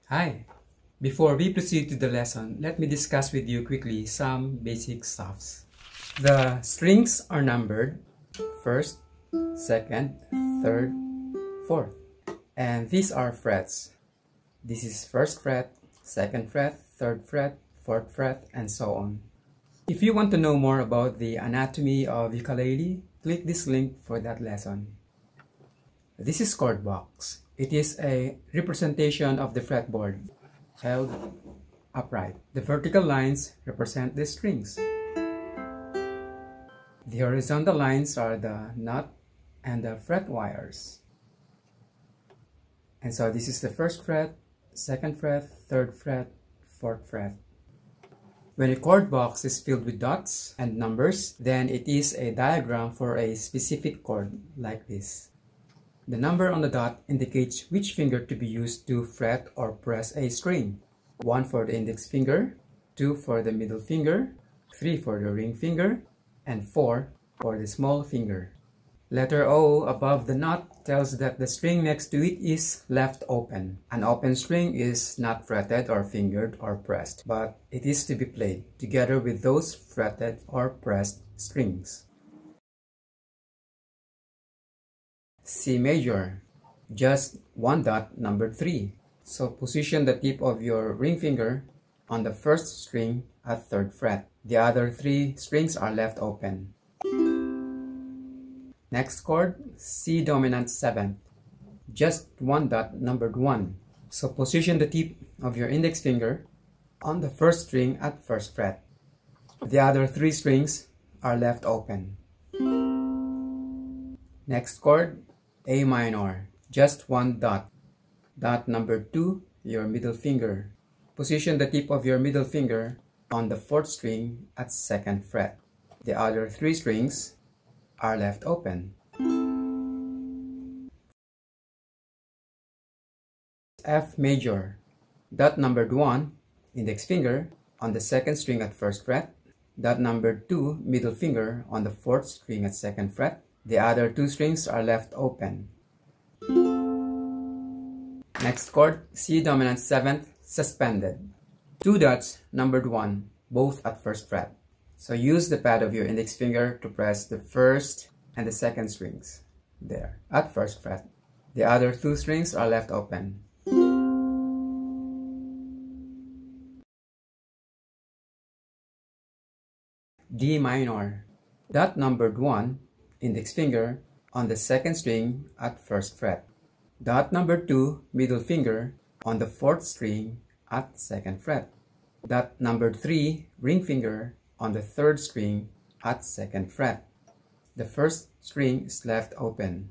Hi! Before we proceed to the lesson, let me discuss with you quickly some basic stuffs. The strings are numbered 1st, 2nd, 3rd, 4th. And these are frets. This is 1st fret, 2nd fret, 3rd fret, 4th fret, and so on. If you want to know more about the anatomy of ukulele, click this link for that lesson. This is chord box. It is a representation of the fretboard held upright. The vertical lines represent the strings. The horizontal lines are the nut and the fret wires. And so this is the 1st fret, 2nd fret, 3rd fret, 4th fret. When a chord box is filled with dots and numbers, then it is a diagram for a specific chord like this. The number on the dot indicates which finger to be used to fret or press a string. 1 for the index finger, 2 for the middle finger, 3 for the ring finger, and 4 for the small finger. Letter O above the knot tells that the string next to it is left open. An open string is not fretted or fingered or pressed, but it is to be played together with those fretted or pressed strings. C major, just one dot numbered 3. So position the tip of your ring finger on the 1st string at 3rd fret. The other 3 strings are left open. Next chord, C dominant 7th, just one dot numbered 1. So position the tip of your index finger on the 1st string at 1st fret. The other 3 strings are left open. Next chord, A minor, just one dot. Dot number 2, your middle finger. Position the tip of your middle finger on the 4th string at 2nd fret. The other 3 strings are left open. F major, dot numbered 1, index finger on the 2nd string at 1st fret. Dot numbered 2, middle finger on the 4th string at 2nd fret. The other 2 strings are left open. Next chord, C dominant 7th, suspended. 2 dots numbered 1, both at 1st fret. So use the pad of your index finger to press the 1st and the 2nd strings, there, at 1st fret. The other 2 strings are left open. D minor, dot numbered 1, index finger on the 2nd string at 1st fret. Dot number 2, middle finger on the 4th string at 2nd fret. Dot number 3, ring finger on the 3rd string at 2nd fret. The 1st string is left open.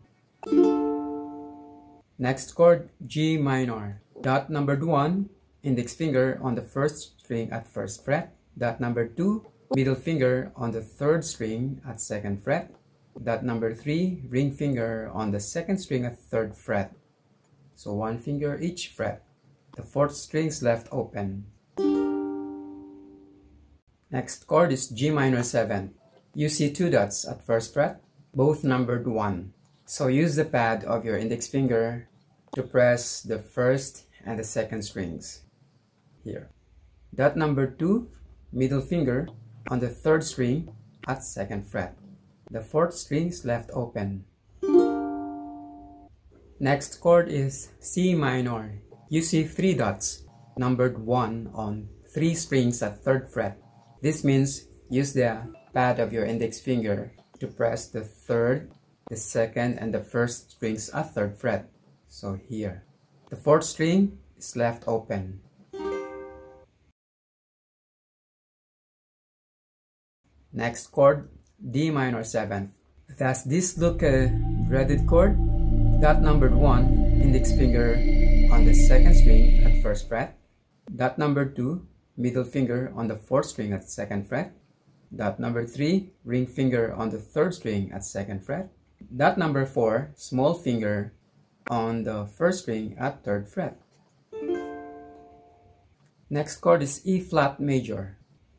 Next chord, G minor. Dot numbered 1, index finger on the 1st string at 1st fret. Dot number 2, middle finger on the 3rd string at 2nd fret. Dot number 3, ring finger on the 2nd string at 3rd fret. So 1 finger each fret. The 4th string is left open. Next chord is G minor 7. You see 2 dots at 1st fret, both numbered 1. So use the pad of your index finger to press the 1st and the 2nd strings. Here. Dot number 2, middle finger on the 3rd string at 2nd fret. The 4th string is left open. Next chord is C minor. You see 3 dots, numbered 1 on 3 strings at 3rd fret. This means use the pad of your index finger to press the 3rd, the 2nd, and the 1st strings at 3rd fret. So here. The 4th string is left open. Next chord, D minor 7th. Does this look a dreaded chord? Dot numbered 1, index finger on the 2nd string at 1st fret. Dot number 2, middle finger on the 4th string at 2nd fret. Dot number 3, ring finger on the 3rd string at 2nd fret. Dot number 4, small finger on the 1st string at 3rd fret. Next chord is E flat major.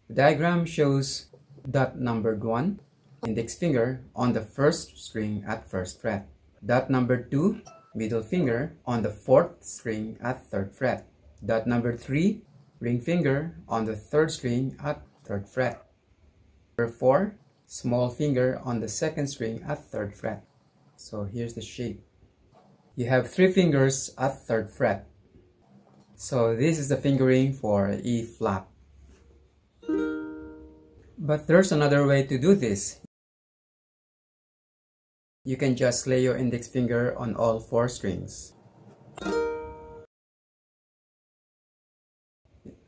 The diagram shows dot numbered 1, index finger on the 1st string at 1st fret. Dot number 2, middle finger on the 4th string at 3rd fret. dot number 3, ring finger on the 3rd string at 3rd fret. Number 4, small finger on the 2nd string at 3rd fret. So here's the shape. You have 3 fingers at 3rd fret. So this is the fingering for E flat. But there's another way to do this. You can just lay your index finger on all 4 strings.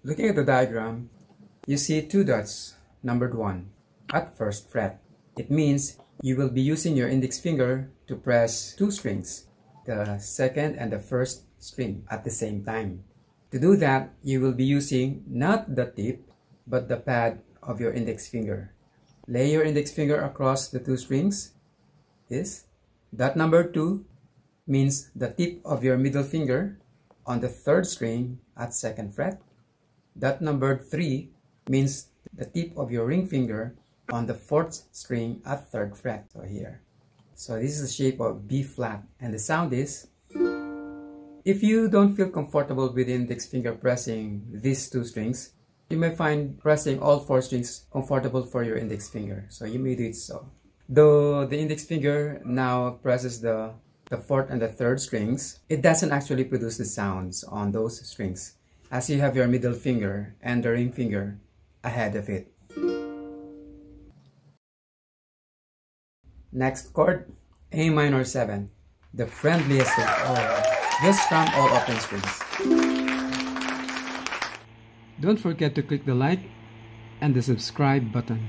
Looking at the diagram, you see 2 dots, numbered 1, at 1st fret. It means you will be using your index finger to press 2 strings, the 2nd and the 1st string at the same time. To do that, you will be using not the tip, but the pad of your index finger. Lay your index finger across the 2 strings. This. Dot number 2 means the tip of your middle finger on the 3rd string at 2nd fret. Dot number 3 means the tip of your ring finger on the 4th string at 3rd fret. So here. So this is the shape of B flat, and the sound is. If you don't feel comfortable with the index finger pressing these 2 strings, you may find pressing all 4 strings comfortable for your index finger. So you may do it so. Though the index finger now presses the 4th and the 3rd strings, it doesn't actually produce the sounds on those strings, as you have your middle finger and the ring finger ahead of it. Next chord, A minor 7, the friendliest of all, just strum all open strings. Don't forget to click the like and the subscribe button.